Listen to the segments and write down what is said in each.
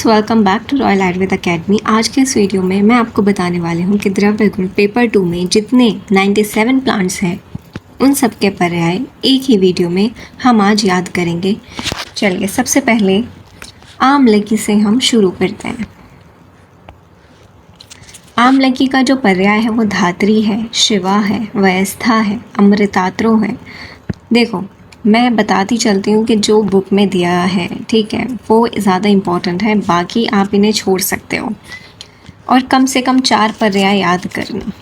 Students, welcome back to royal Ayurveda academy. आज के इस वीडियो में मैं आपको बताने वाली हूँ कि द्रव्य गुण पेपर 2 में जितने 97 प्लांट्स हैं उन सब के पर्याय एक ही वीडियो में हम आज याद करेंगे। चलिए सबसे पहले आमलकी से हम शुरू करते हैं। आमलकी का जो पर्याय है वो धात्री है, शिवा है, वयस्था है, अमृतात्रो है। देखो मैं बताती चलती हूँ कि जो बुक में दिया है, ठीक है, वो ज़्यादा इम्पॉर्टेंट है, बाकी आप इन्हें छोड़ सकते हो। और कम से कम 4 पर्याय याद करना,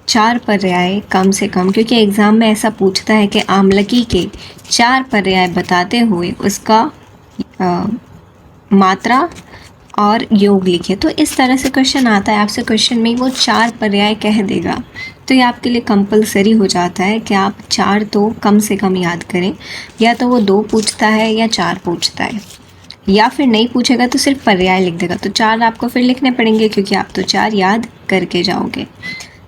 4 पर्याय कम से कम, क्योंकि एग्ज़ाम में ऐसा पूछता है कि आमलकी के 4 पर्याय बताते हुए उसका मात्रा और योग लिखे। तो इस तरह से क्वेश्चन आता है आपसे, क्वेश्चन में वो 4 पर्याय कह देगा, तो ये आपके लिए कंपलसरी हो जाता है कि आप 4 तो कम से कम याद करें। या तो वो 2 पूछता है या 4 पूछता है, या फिर नहीं पूछेगा तो सिर्फ पर्याय लिख देगा, तो 4 आपको फिर लिखने पड़ेंगे क्योंकि आप तो 4 याद करके जाओगे।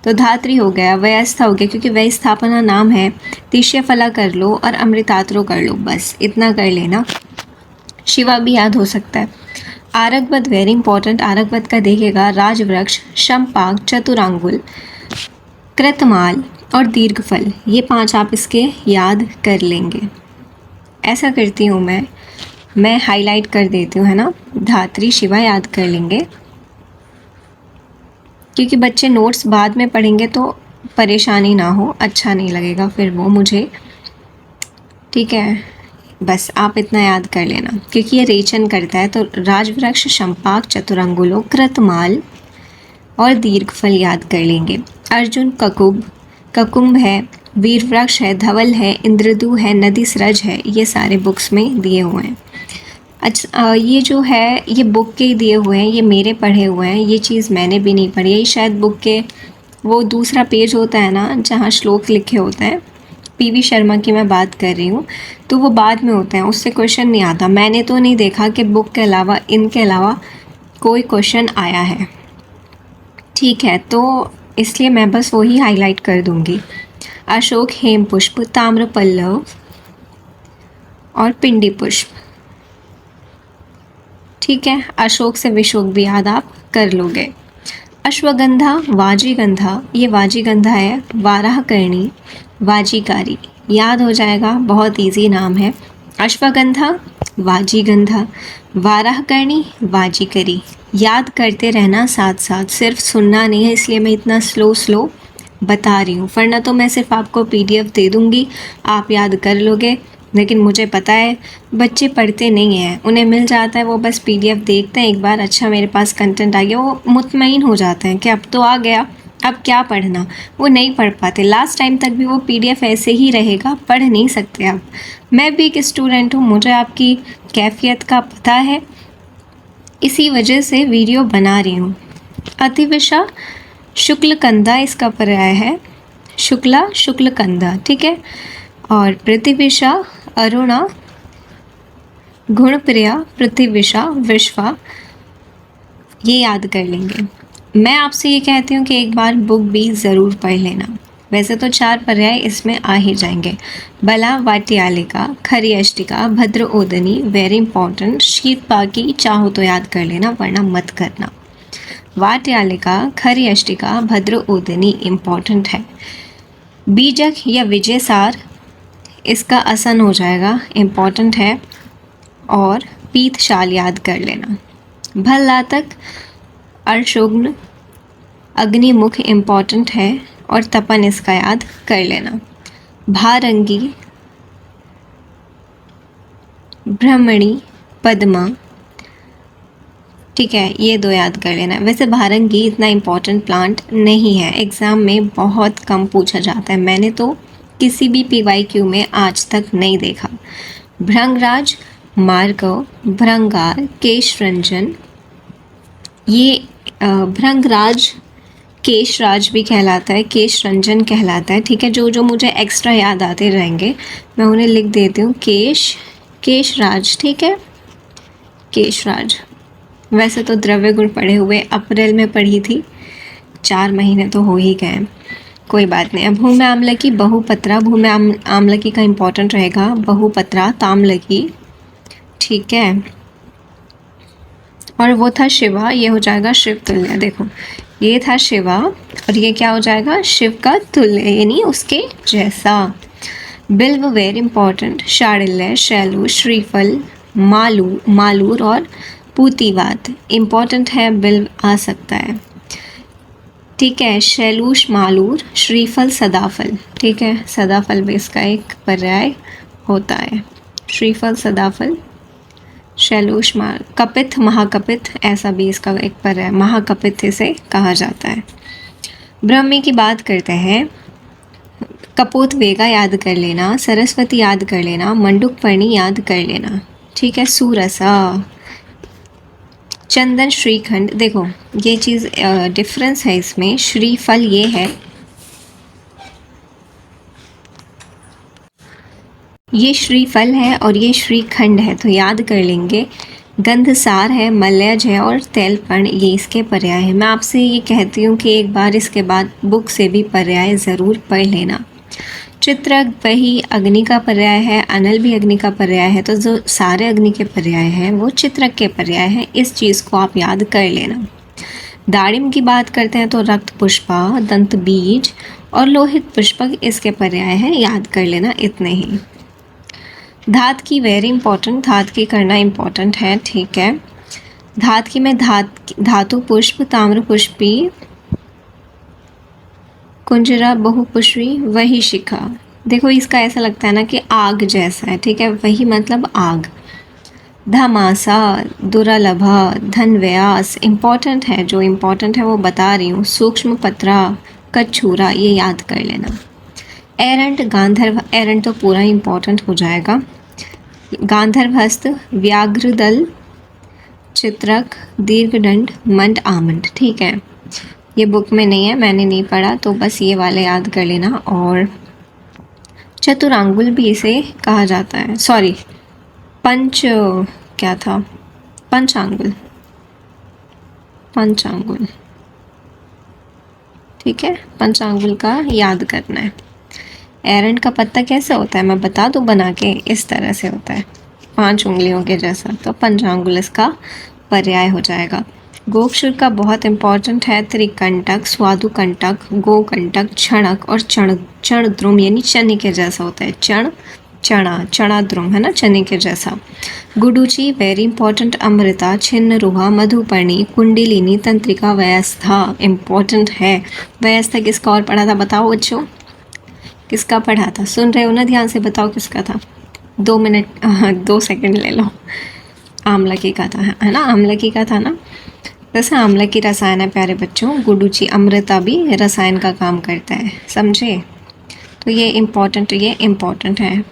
तो धात्री हो गया, वयस्था हो गया क्योंकि वयस्थापना नाम है, तिष्यफला कर लो और अमृतात्रो कर लो, बस इतना कर लेना। शिवा भी याद हो सकता है। आरगवत वेरी इंपॉर्टेंट, आरगवत का देखिएगा, राजवृक्ष, शमपाक, चतुरांगुल, कृतमाल और दीर्घफल, ये 5 आप इसके याद कर लेंगे। ऐसा करती हूँ मैं हाईलाइट कर देती हूँ, है ना। धात्री शिवा याद कर लेंगे क्योंकि बच्चे नोट्स बाद में पढ़ेंगे तो परेशानी ना हो, अच्छा नहीं लगेगा फिर वो मुझे, ठीक है। बस आप इतना याद कर लेना क्योंकि ये रेचन करता है। तो राजवृक्ष, शमपाक, चतुरंगुलो, कृतमाल और दीर्घफल याद कर लेंगे। अर्जुन ककुंभ है, वीरवृक्ष है, धवल है, इंद्रदू है, नदी सृज है, ये सारे बुक्स में दिए हुए हैं। अच्छा ये जो है ये बुक के ही दिए हुए हैं, ये मेरे पढ़े हुए हैं, ये चीज़ मैंने भी नहीं पढ़ी है। ये शायद बुक के वो दूसरा पेज होता है ना जहाँ श्लोक लिखे होते हैं, पीवी शर्मा की मैं बात कर रही हूँ, तो वो बाद में होते हैं, उससे क्वेश्चन नहीं आता। मैंने तो नहीं देखा कि बुक के अलावा, इनके अलावा कोई क्वेश्चन आया है, ठीक है, तो इसलिए मैं बस वही हाईलाइट कर दूंगी। अशोक, हेम पुष्प, ताम्र पल्लव और पिंडी पुष्प, ठीक है। अशोक से विशोक भी याद आप कर लोगे। अश्वगंधा, वाजीगंधा, ये वाजीगंधा है, वाराहकर्णी, वाजीकारी, याद हो जाएगा, बहुत इजी नाम है। अश्वगंधा, वाजीगंधा, वाराहकर्णी, वाजीकरी, याद करते रहना साथ साथ, सिर्फ सुनना नहीं है, इसलिए मैं इतना स्लो बता रही हूँ, वरना तो मैं सिर्फ आपको PDF दे दूँगी, आप याद कर लोगे। लेकिन मुझे पता है बच्चे पढ़ते नहीं हैं, उन्हें मिल जाता है, वो बस PDF देखते हैं एक बार, अच्छा मेरे पास कंटेंट आ गया, वो मुतमईन हो जाते हैं कि अब तो आ गया, अब क्या पढ़ना, वो नहीं पढ़ पाते। लास्ट टाइम तक भी वो PDF ऐसे ही रहेगा, पढ़ नहीं सकते आप। मैं भी एक स्टूडेंट हूँ, मुझे आपकी कैफियत का पता है, इसी वजह से वीडियो बना रही हूँ। अतिविशा, शुक्लकंधा इसका पर्याय है, शुक्लकंधा, ठीक है। और प्रतिविशा, अरुणा, गुणप्रिया, प्रतिविशा, विश्वा, ये याद कर लेंगे। मैं आपसे ये कहती हूँ कि एक बार बुक भी ज़रूर पढ़ लेना। वैसे तो 4 पर्याय इसमें आ ही जाएंगे। बला, वाटियालिका, खरी अष्टिका, भद्र ओदनी, वेरी इंपॉर्टेंट। शीतपाकी चाहो तो याद कर लेना, वरना मत करना। वाटियालिका, खरी अष्टिका, भद्र ओदनी इम्पॉर्टेंट है। बीजक या विजयसार, इसका आसन हो जाएगा, इम्पॉर्टेंट है। और पीतशाल याद कर लेना। भल्लातक, अर्शुग्न, अग्निमुख इम्पॉर्टेंट है, और तपन इसका याद कर लेना। भारंगी, ब्रह्मणी, पद्मा, ठीक है, ये 2 याद कर लेना। वैसे भारंगी इतना इम्पॉर्टेंट प्लांट नहीं है, एग्ज़ाम में बहुत कम पूछा जाता है, मैंने तो किसी भी PYQ में आज तक नहीं देखा। भृंगराज, मार्गव, भृंगार, केशरंजन, ये भृंगराज केशराज भी कहलाता है, केशरंजन कहलाता है, ठीक है। जो मुझे एक्स्ट्रा याद आते रहेंगे मैं उन्हें लिख देती हूँ, केशराज, ठीक है, केशराज। वैसे तो द्रव्य गुण पढ़े हुए अप्रैल में पढ़ी थी, 4 महीने तो हो ही गए, कोई बात नहीं। अब भूम्य आम्लकी, बहुपत्रा, भूम्य आम्लकी का इम्पोर्टेंट रहेगा, बहुपत्रा, ताम्लकी, ठीक है। और वो था शिवा, ये हो जाएगा शिव तुल्य। देखो ये था शिवा और ये क्या हो जाएगा, शिव का तुल्य यानी उसके जैसा। बिल्व वेरी इंपॉर्टेंट, शाढ़िल्य, शैलू, श्रीफल, मालूर और पूतिवात इंपॉर्टेंट है, बिल्व आ सकता है। ठीक है, शैलूष, मालूर, श्रीफल, सदाफल। ठीक है, सदाफल भी इसका एक पर्याय होता है। श्रीफल, सदाफल, शैलूष, कपित, महाकपित, ऐसा भी इसका एक पर्याय, महाकपित इसे कहा जाता है। ब्रह्मी की बात करते हैं। कपोत वेगा याद कर लेना, सरस्वती याद कर लेना, मंडूक पर्णी याद कर लेना। ठीक है, सूरसा, चंदन, श्रीखंड। देखो ये चीज़ डिफरेंस है इसमें, श्रीफल ये है, ये श्रीफल है और ये श्रीखंड है, तो याद कर लेंगे। गंधसार है, मलयज है और तेलपर्ण, ये इसके पर्याय है। मैं आपसे ये कहती हूँ कि एक बार इसके बाद बुक से भी पर्याय ज़रूर पढ़ लेना। चित्रक वही अग्नि का पर्याय है, अनल भी अग्नि का पर्याय है, तो जो सारे अग्नि के पर्याय हैं वो चित्रक के पर्याय हैं, इस चीज़ को आप याद कर लेना। दाड़िम की बात करते हैं तो रक्त पुष्पा, दंत बीज और लोहित पुष्पक इसके पर्याय हैं, याद कर लेना इतने ही। धात की वेरी इंपॉर्टेंट, धात की करना इंपॉर्टेंट है। ठीक है, धात की में धातु पुष्प, ताम्र पुष्पी, कुंजरा, बहुपुष्पी, वही शिखा। देखो इसका ऐसा लगता है ना कि आग जैसा है। ठीक है, वही मतलब आग। धमासा, दुरालभा, धनव्यास इंपॉर्टेंट है, जो इंपॉर्टेंट है वो बता रही हूँ। सूक्ष्म पत्रा, कच्छूरा, ये याद कर लेना। एरंट, गांधर्व, एरंट तो पूरा इंपॉर्टेंट हो जाएगा। गांधर्व हस्त, व्याघ्रदल, चित्रक, दीर्घदंड, मंड, आमंड। ठीक है, ये बुक में नहीं है, मैंने नहीं पढ़ा, तो बस ये वाले याद कर लेना। और चतुरांगुल भी इसे कहा जाता है, सॉरी क्या था, पंचांगुल, पंचांगुल। ठीक है, पंचांगुल का याद करना है। एरंड का पत्ता कैसे होता है मैं बता दूं बना के, इस तरह से होता है, 5 उंगलियों के जैसा, तो पंचांगुल इसका पर्याय हो जाएगा। गोक्षुर का बहुत इंपॉर्टेंट है, त्रिकंटक, स्वादुकंटक, गोकंटक, क्षणक और चण द्रुम यानी चने के जैसा होता है। चना द्रुम है ना, चने के जैसा। गुडुची वेरी इंपॉर्टेंट, अमृता, छिन्न रुहा, मधुपर्णी, कुंडलिनी, तंत्रिका, व्यवस्था इंपॉर्टेंट है। व्यवस्था किसका और पढ़ा था बताओ बच्चों, किसका पढ़ा था, सुन रहे हो ना, ध्यान से बताओ किसका था। 2 मिनट 2 सेकंड ले लो। आमलकी का था, है ना, आमलकी का था ना। वैसे आमलकी रसायन है प्यारे बच्चों, गुडुची अमृता भी रसायन का काम करता है, समझे। तो ये इम्पोर्टेंट है,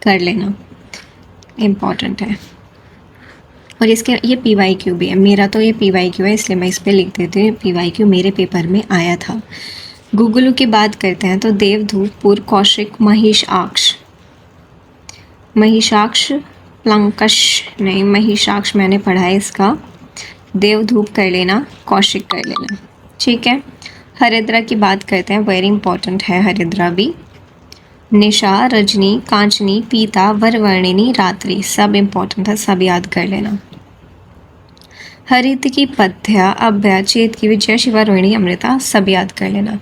कर लेना, इम्पॉर्टेंट है। और इसके ये PYQ भी है, मेरा तो ये PYQ है इसलिए मैं इस पर लिख देती हूँ, PYQ मेरे पेपर में आया था। गुगलू की बात करते हैं तो देवधूप, पूर, कौशिक, महिषाक्ष, प्लंकश नहीं, महिषाक्ष मैंने पढ़ा है इसका। देवधूप कर लेना, कौशिक कर लेना। ठीक है, हरिद्रा की बात करते हैं, वेरी इंपॉर्टेंट है हरिद्रा भी। निशा, रजनी, कांचनी, पीता, वरवर्णिनी, रात्रि, सब इंपॉर्टेंट है, सब याद कर लेना। हरित की पथ्या, अभ्या, चेत की, विजया, शिवा, रोहिणी, अमृता, सब याद कर लेना।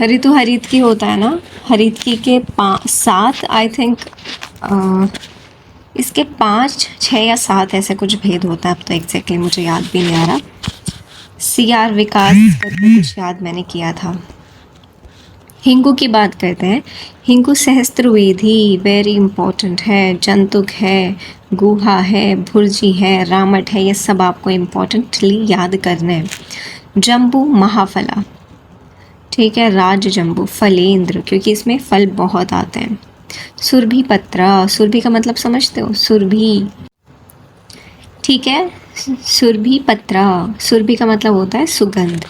ऋतु हरित की होता है ना, हरित की के 7 आई थिंक, इसके 5, 6 या 7 ऐसे कुछ भेद होता है, अब तो एग्जैक्टली मुझे याद भी नहीं आ रहा। CR विकास करके कुछ याद मैंने किया था। हिंगू की बात करते हैं, हिंगू सहस्त्रवेदी वेरी इंपॉर्टेंट है, जंतुक है, गुहा है, भुर्जी है, रामट है, ये सब आपको इम्पोर्टेंटली याद करना है। जम्बू, महाफला, ठीक है, राज जम्बू, फलेंद्र क्योंकि इसमें फल बहुत आते हैं। सुरभि पत्रा, सुरभि का मतलब समझते हो, सुरभि, ठीक है, सुरभि पत्रा, सुरभि का मतलब होता है सुगंध।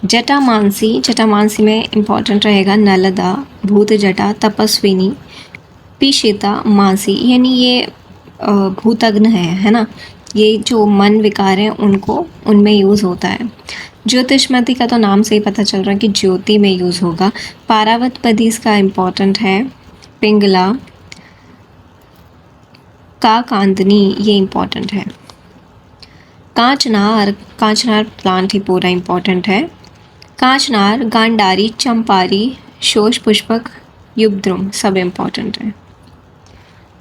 जटामानसी, जटामानसी में इंपॉर्टेंट रहेगा नलदा, भूत जटा, तपस्विनी, पिशिता, मासी, यानी ये भूतग्न है ना, ये जो मन विकार हैं उनको, उनमें यूज़ होता है। ज्योतिषमती का तो नाम से ही पता चल रहा है कि ज्योति में यूज़ होगा। पारावत पदी इसका इम्पॉर्टेंट है। पिंगला, का कांदनी, ये इम्पॉर्टेंट है। कांचनार, कांचनार प्लांट ही पूरा इम्पॉर्टेंट है। कांचनार, गांडारी, चंपारी, शोष पुष्पक, युगद्रुम, सब इम्पॉर्टेंट है।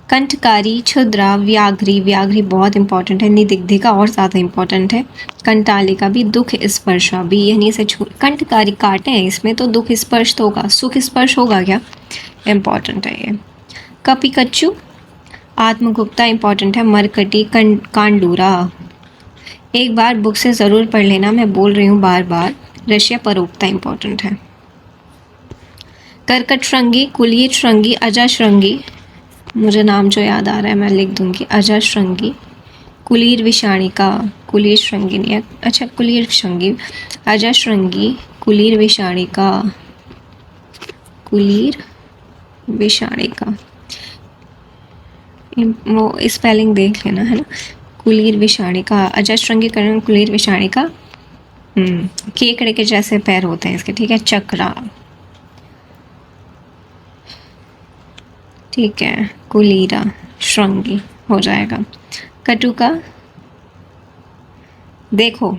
कंठकारी, क्षुद्रा, व्याघ्री, व्याघ्री बहुत इंपॉर्टेंट है। निदिग्धिका और ज़्यादा इंपॉर्टेंट है। कंटालिका भी, दुख स्पर्शा भी, यानी से कंठकारी काटे हैं इसमें तो दुख स्पर्श तो होगा, सुख स्पर्श होगा क्या, इम्पॉर्टेंट है ये। कपिकच्चू, आत्मगुप्ता इंपॉर्टेंट है। मरकटी, कांडूरा, एक बार बुक से ज़रूर पढ़ लेना, मैं बोल रही हूँ बार बार। रशिया परोक्ता इंपॉर्टेंट है। कर्कट श्रृंगी, कुलीर श्रृंगी, अजा श्रृंगी, मुझे नाम जो याद आ रहा है मैं लिख दूंगी, अजा श्रृंगी। कुलीर विषाणिका, कुलीर श्रृंगी नहीं है, अच्छा कुलीर श्रृंगी, अजा श्रृंगी, कुलीर विषाणिका, कुलीर विषाणिका, वो स्पेलिंग देख लेना है ना। कुलीर विषाणिका, अजा श्रृंगी करण, कुलीर विषाणिका, केकड़े के जैसे पैर होते हैं इसके, ठीक है। चक्रा, ठीक है। कुलीरा श्रृंगी हो जाएगा। कटुका, देखो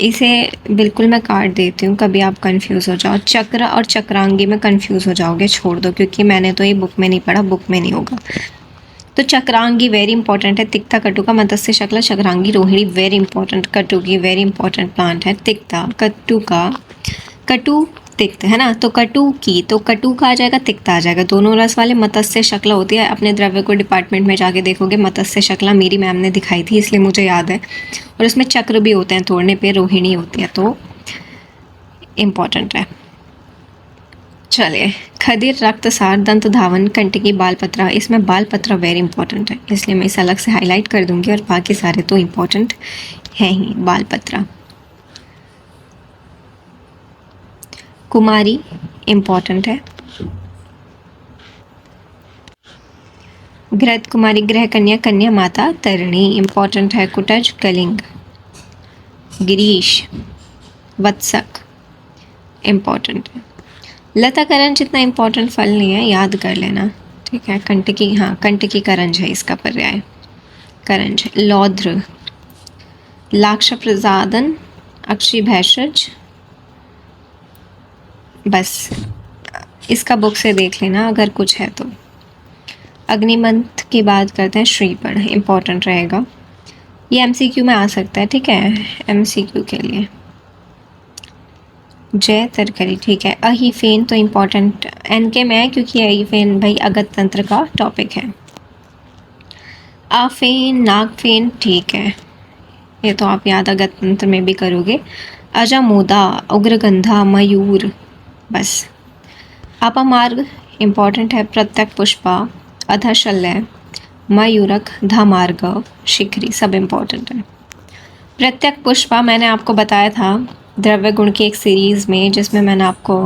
इसे बिल्कुल मैं काट देती हूँ, कभी आप कंफ्यूज हो जाओ। चक्र और चक्रांगी में कंफ्यूज हो जाओगे, छोड़ दो, क्योंकि मैंने तो ये बुक में नहीं पढ़ा, बुक में नहीं होगा। तो चक्रांगी वेरी इंपॉर्टेंट है। तिक्ता, कटुका, मत्स्य शक्ला, चक्रांगी, रोहिणी वेरी इंपॉर्टेंट। कटुकी वेरी इंपॉर्टेंट प्लांट है। तिक्ता, कटुका, कटु तिक्त है ना, तो कटु की, तो कटु का आ जाएगा, तिक्त आ जाएगा, दोनों रस वाले। मत्स्य शक्ला होती है, अपने द्रव्य को डिपार्टमेंट में जाके देखोगे, मत्स्य शक्ला मेरी मैम ने दिखाई थी इसलिए मुझे याद है। और उसमें चक्र भी होते हैं, तोड़ने पे रोहिणी होती है, तो इम्पॉर्टेंट है। चलिए, खदिर, रक्तसार, दंत धावन, कंटकी, बालपत्रा, इसमें बालपत्रा वेरी इंपॉर्टेंट है, इसलिए मैं इसे अलग से हाईलाइट कर दूंगी, और बाकी सारे तो इम्पॉर्टेंट हैं ही। बालपत्रा, कुमारी इम्पॉर्टेंट है। घृत कुमारी, ग्रह कन्या, कन्या माता, तरिणी इम्पॉर्टेंट है। कुटज, कलिंग, गिरीश, वत्सक इम्पॉर्टेंट है। लता करंज इतना इम्पॉर्टेंट फल नहीं है, याद कर लेना, ठीक है। कंटकी, हाँ कंटकी करंज है इसका पर्याय, करंज। लौध्र, लाक्ष प्रसादन, अक्षी भैषज, बस इसका बुक से देख लेना अगर कुछ है तो। अग्निमंथ की बात करते हैं, श्रीपण इम्पॉर्टेंट रहेगा, ये एमसीक्यू में आ सकता है, ठीक है, एमसीक्यू के लिए। जय तरकरी, ठीक है। अहिफेन तो इम्पॉर्टेंट एनके में है, क्योंकि अहिफेन भाई अगत तंत्र का टॉपिक है। आफेन, नागफेन, ठीक है, ये तो आप याद अगत तंत्र में भी करोगे। अजामोदा, उग्रगंधा, मयूर, बस। अपमार्ग इम्पॉर्टेंट है। प्रत्यक पुष्पा, अधशल्य, मयूरक, धामार्ग, शिखरी, सब इम्पॉर्टेंट है। प्रत्यक पुष्पा मैंने आपको बताया था द्रव्य गुण की एक सीरीज़ में, जिसमें मैंने आपको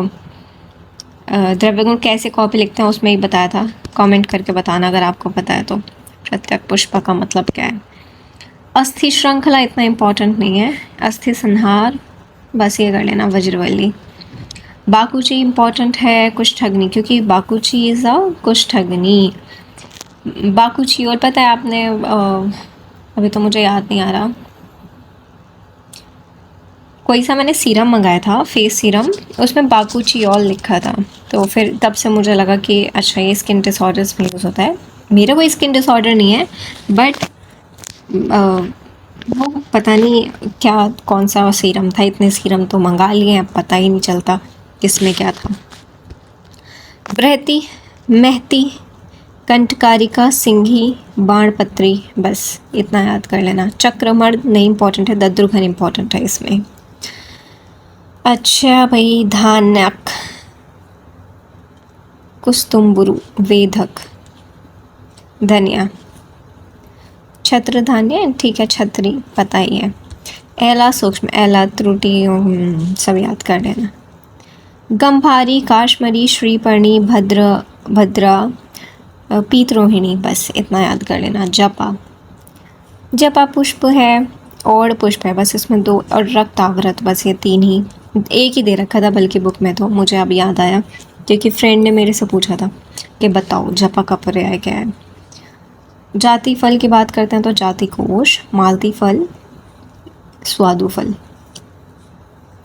द्रव्य गुण कैसे कॉपी लिखते हैं उसमें ही बताया था, कमेंट करके बताना अगर आपको पता है तो। प्रत्यक पुष्पा का मतलब क्या है। अस्थि श्रृंखला इतना इम्पॉर्टेंट नहीं है। अस्थि संहार, बस ये कर लेना, वज्रवल्ली। बाकुची इम्पॉर्टेंट है। कुष्ठग्नि, क्योंकि बाकुची इज अ कुष्ठग्नि, बाकुची। और पता है आपने अभी तो मुझे याद नहीं आ रहा, कोई सा मैंने सीरम मंगाया था, फेस सीरम, उसमें बाकुचियोल लिखा था, तो फिर तब से मुझे लगा कि अच्छा ये स्किन डिसऑर्डर्स में यूज़ होता है। मेरा कोई स्किन डिसऑर्डर नहीं है, बट वो पता नहीं क्या कौन सा सीरम था, इतने सीरम तो मंगा लिए हैं, अब पता ही नहीं चलता किसमें क्या था। बृहति, महती, कंठकारिका, सिंघी, बाणपत्री, बस इतना याद कर लेना। चक्रमर्द नहीं इम्पॉर्टेंट है, दद्रुघन इम्पॉर्टेंट है इसमें। अच्छा भाई, धान्यक, कुस्तुम्बुरु, वेधक, धनिया, छत्र धान्य, ठीक है, छतरी पता ही है। एला सूक्ष्म, एला त्रुटि, सब याद कर लेना। गंभारी, काश्मरी, श्रीपर्णी, भद्रा, पीतरोहिणी, बस इतना याद कर लेना। जपा, जपा पुष्प है और पुष्प है, बस इसमें दो, और रक्तावृत, बस ये तीन ही, एक ही दे रखा था बल्कि बुक में, तो मुझे अब याद आया क्योंकि फ्रेंड ने मेरे से पूछा था कि बताओ जपा का पर्याय क्या है। जाति फल की बात करते हैं तो जाति कोश, मालती फल, स्वादु फल।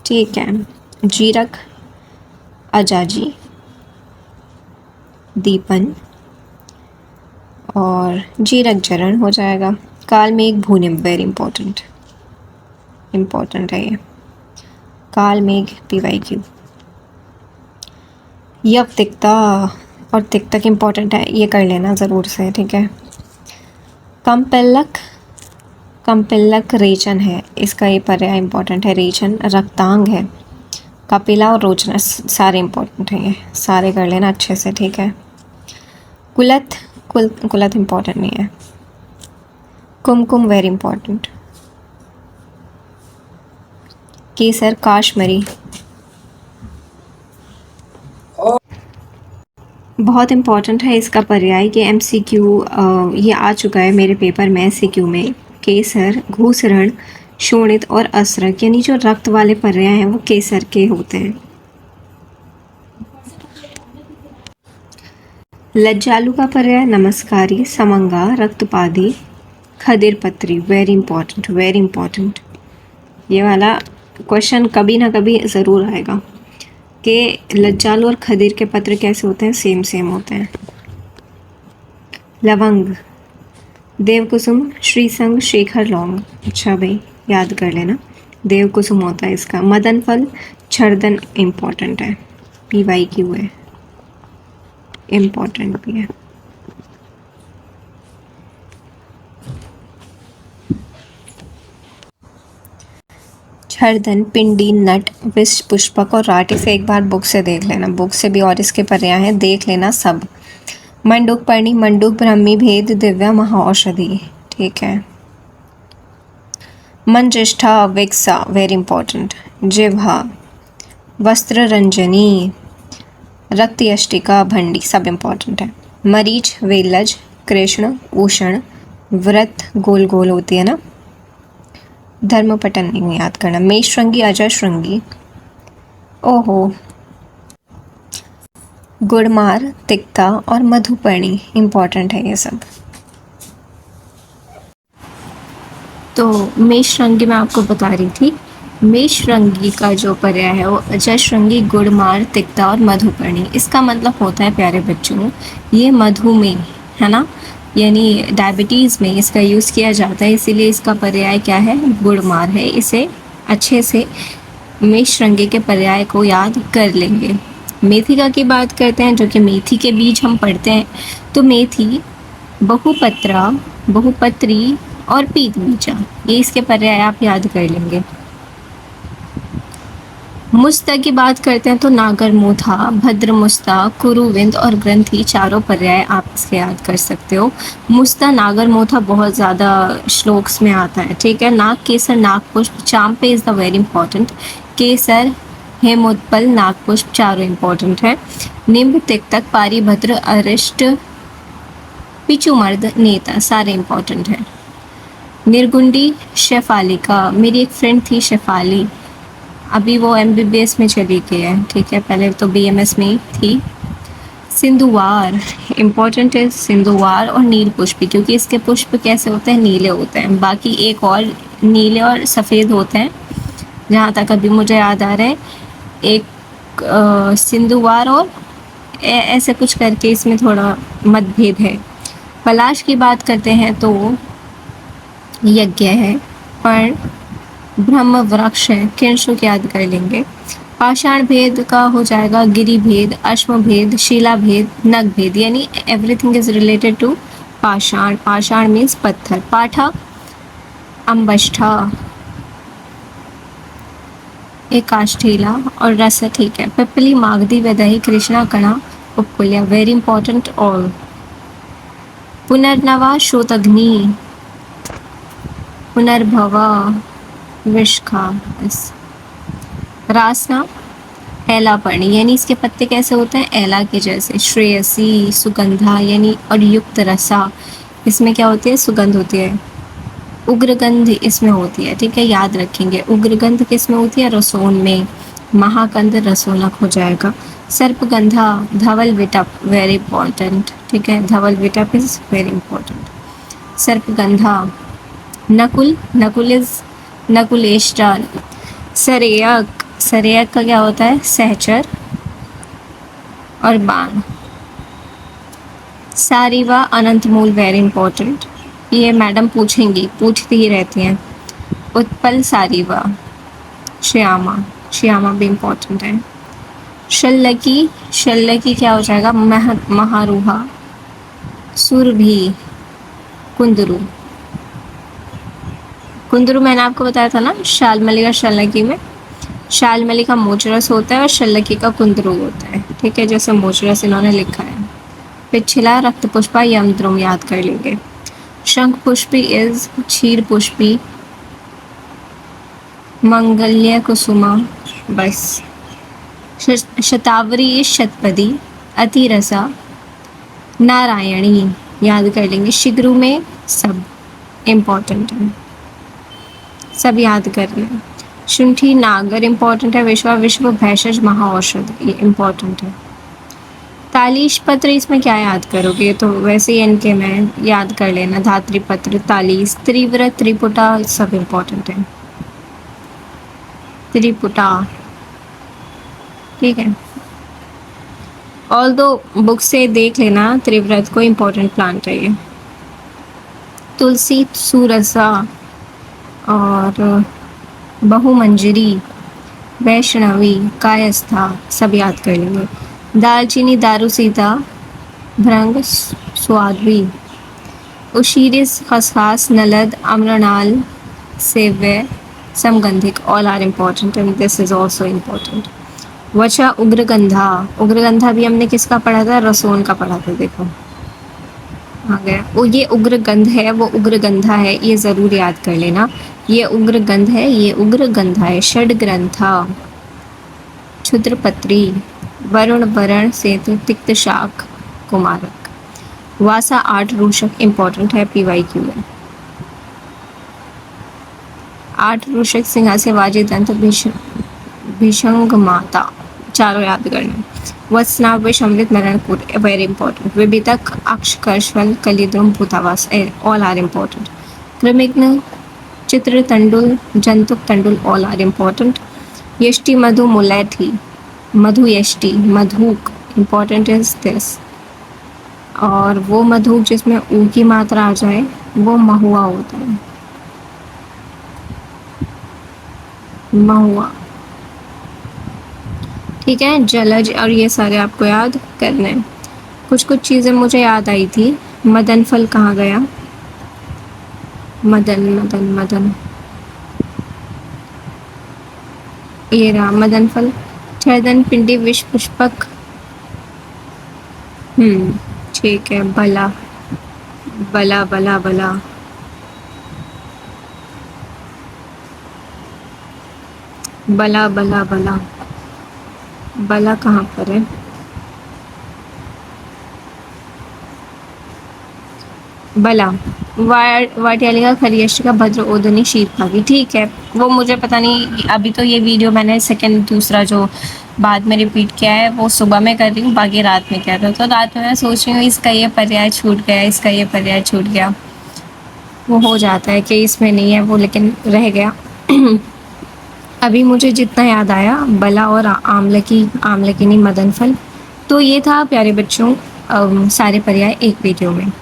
ठीक है, जीरक, अजाजी, दीपन और जीरक जरण हो जाएगा। काल मेघ भूनिम, वेरी इंपॉर्टेंट है ये। काल मेघ PYQ। यव तिक्ता और तिक्तक इम्पॉर्टेंट है, ये कर लेना ज़रूर से, ठीक है। कंपिलक रेचन है, इसका ये पर्याय इम्पॉर्टेंट है। रेचन रक्तांग है। कपिला और रोचना सारे इम्पॉर्टेंट हैं, ये सारे कर लेना अच्छे से, ठीक है। कुलत इम्पॉर्टेंट नहीं है। कुमकुम वेरी इम्पॉर्टेंट। केसर काश्मीरी बहुत इम्पॉर्टेंट है इसका पर्याय कि MCQ ये आ चुका है मेरे पेपर में MCQ में। केसर, घूसरण, शोणित और असरक, यानी जो रक्त वाले पर्याय हैं वो केसर के होते हैं। लज्जालु का पर्याय नमस्कारी, समंगा, रक्तपादी, खदिर पत्री, वेरी इंपॉर्टेंट। ये वाला क्वेश्चन कभी ना कभी ज़रूर आएगा कि लज्जालु और खदिर के पत्र कैसे होते हैं, सेम होते हैं। लवंग, देवकुसुम, श्रीसंग, शेखर लौंग, अच्छा भाई याद कर लेना, देवकुसुम होता है इसका। मदन फल, छर्दन इम्पॉर्टेंट है, PYQ है, इम्पॉर्टेंट भी है। छर्दन, पिंडी, नट, विष, पुष्पक और राट, इसे एक बार बुक से देख लेना, बुक से भी और इसके पर्याय हैं, देख लेना सब। मंडूक पर्णी, मंडूक ब्रह्मी, भेद, दिव्या, महाऔषधि, ठीक है। मंजिष्ठा, विक्सा, वेरी इंपॉर्टेंट। जिह्वा, वस्त्र रंजनी, रक्तयष्टिका, भंडी, सब इम्पॉर्टेंट है। मरीच, वेलज, कृष्ण, उषण, व्रत गोल गोल होती है ना। धर्मपटन नहीं याद करना। मेषश्रृंगी, अजश्रृंगी, ओहो, गुड़मार, तिक्ता और मधुपर्णी इम्पॉर्टेंट है ये सब। तो मेषश्रृंगी मैं आपको बता रही थी, मेषश्रृंगी का जो पर्याय है वो अजश्रृंगी, गुड़मार, तिक्ता और मधुपर्णी। इसका मतलब होता है प्यारे बच्चों, ये मधुमेह है ना, यानी डायबिटीज़ में इसका यूज़ किया जाता है, इसीलिए इसका पर्याय क्या है, गुड़मार है। इसे अच्छे से मेषश्रृंगी के पर्याय को याद कर लेंगे। मेथिका की बात करते हैं, जो कि मेथी के बीज हम पढ़ते हैं। तो मेथी, बहुपत्रा, बहुपत्री और पीत बीजा, ये इसके पर्याय आप याद कर लेंगे। मुस्ता की बात करते हैं तो नागरमोथा, भद्रमुस्ता, कुरुविंद और ग्रंथि, चारों पर्याय आप इसके याद कर सकते हो। मुस्ता, नागरमोथा बहुत ज़्यादा श्लोक्स में आता है, ठीक है। नाग केसर, नागपुष्प, चांपे इज़ द वेरी इंपॉर्टेंट। केसर, हेमोत्पल, नागपुष्प, चारों इंपॉर्टेंट है। निम्ब, तिक्तक, पारिभद्र, अरिष्ट, पिचुमर्द, नेता, सारे इंपॉर्टेंट है। निर्गुंडी, शेफालिका, मेरी एक फ्रेंड थी शेफाली, अभी वो MBBS में चली गई है, ठीक है, पहले तो BMS में ही थी। सिंधुवार इम्पॉर्टेंट है, सिंधुवार और नील पुष्प, क्योंकि इसके पुष्प कैसे होते हैं, नीले होते हैं। बाकी एक और नीले और सफ़ेद होते हैं, जहाँ तक अभी मुझे याद आ रहा है, एक सिंधुवार और ऐसे कुछ करके इसमें थोड़ा मतभेद है। पलाश की बात करते हैं तो यज्ञ है, पर ब्रह्म वृक्ष है, किंशुक याद कर लेंगे। पाषाण भेद का हो जाएगा गिरि भेद, अश्व भेद, शिला भेद, नग भेद, यानी एवरीथिंग इज रिलेटेड टू पाषाण। पाषाण मीन्स पत्थर। पाठा, अम्बष्ठा, एकाष्ठीला और रस, ठीक है। पिपली, मागधी, वैदही, कृष्णा, कणा, उपकुल्या, वेरी इंपॉर्टेंट। और पुनर्नवा, श्रोतग्नि, पुनर्भवा, विष्खा, रासना, एला पर्णी, यानी इसके पत्ते कैसे होते हैं, एला के जैसे। श्रेयसी, सुगंधा, यानी और युक्त रसा, इसमें क्या होती है, सुगंध होती है। उग्रगंध इसमें होती है, ठीक है, याद रखेंगे। उग्रगंध किस में होती है, रसोन में। महाकंद रसोनक हो जाएगा। सर्पगंधा, धवल विटप, वेरी इंपॉर्टेंट, ठीक है, धवल विटप इज वेरी इंपॉर्टेंट। सर्पगंधा, नकुल, नकुल इज नकुलेश्वर, सरेयक, सरेयक का क्या होता है, सहचर और बाण। सारीवा, अनंतमूल, वेरी इंपॉर्टेंट, ये मैडम पूछेंगी, पूछती ही रहती हैं। उत्पल, सारीवा, श्यामा, श्यामा भी इम्पोर्टेंट है। शल्लकी, शल्लकी क्या हो जाएगा, महारूहा, सुरभि, कुंदरू, कुंदरू मैंने आपको बताया था ना शालमली का शल्लकी में, शालमली का मोचरस होता है और शल्लकी का कुंदरू होता है, ठीक है, जैसे मोचरस इन्होंने लिखा है। पिछला रक्त पुष्पा यमद्रुम याद कर लेंगे। शंख पुष्पी इज क्षीर पुष्पी, मंगल्य कुसुमा, बस। शतावरी इज शतपदी, अतिरसा, नारायणी याद कर लेंगे। शिग्रू में सब इम्पोर्टेंट है, सब याद कर लें। शुंठी, नागर इम्पोर्टेंट है। विश्व भैषज महाऔषध, ये इम्पोर्टेंट है। तालीश पत्र, इसमें क्या याद करोगे, तो वैसे ही इनके में याद कर लेना, धात्री पत्र, तालीस, त्रिव्र, त्रिपुटा, सब इम्पोर्टेंट है। त्रिपुटा, ठीक है, ऑल दो बुक से देख लेना, त्रिव्रत को इम्पोर्टेंट प्लांट है ये। तुलसी, सुरसा और बहुमंजरी, वैष्णवी, कायस्था, सब याद कर लेंगे। दालचीनी, दारूसीता, भृंग, स्वादवी, उशीरिस, खसखस, नलद, अम्रनाल, सेव्य, समगंधिक, all are important and this is also important. वचा, उग्रगंधा, उग्रगंधा भी हमने किसका पढ़ा था, रसोन का पढ़ा था, देखो आ गया वो, ये उग्रगंध है, वो उग्रगंधा है, ये ज़रूर याद कर लेना, ये उग्रगंध है, ये उग्रगंधा है। षड ग्रंथा, क्षुद्रपत्री, वरुण, वरण, सेतु, तिक्त शाक, कुमारक। वासा, आठ रूषक, इम्पोर्टेंट है, PYQ में। आठ रूषक, सिंहासे, वाजे, दंत, भीषंग माता, चारों याद करना। वत्सनावेश, अमृत, मरणपुर, वेरी इंपॉर्टेंट। विभितक, अक्षकर्षवल, कलिद्रुम, भूतावास, ऑल आर इम्पोर्टेंट। कृमिघ्न, चित्र तंडुल, जंतुक तंडुल, ऑल आर इम्पोर्टेंट। यष्टि, मधु, मुलैठी, मधु यष्टि, मधुक, इम्पोर्टेंट इज दिस। और वो मधुक जिसमें ऊ की मात्रा आ जाए वो महुआ होता है, महुआ, ठीक है। जलज, और ये सारे आपको याद करने हैं। कुछ कुछ चीज़ें मुझे याद आई थी। मदन फल कहाँ गया, मदन मदन मदन, ये रहा मदन फल। छेदन, पिंडी, विष पुष्पक, ठीक है। बला, बला बला बला, बला बला बला, बला कहाँ पर है, बला। वाटियालिका, खरियशिका, भद्र, ओदनी, शीतभागी, ठीक है। वो मुझे पता नहीं, अभी तो ये वीडियो मैंने सेकंड दूसरा जो बाद में रिपीट किया है वो सुबह में कर रही हूँ, बाकी रात में किया था। तो रात में मैं सोच रही हूँ इसका ये पर्याय छूट गया, इसका ये पर्याय छूट गया, वो हो जाता है कि इसमें नहीं है वो, लेकिन रह गया। अभी मुझे जितना याद आया, बला और आमलकी, आमलकी नहीं, मदन फल। तो ये था प्यारे बच्चों सारे पर्याय एक वीडियो में।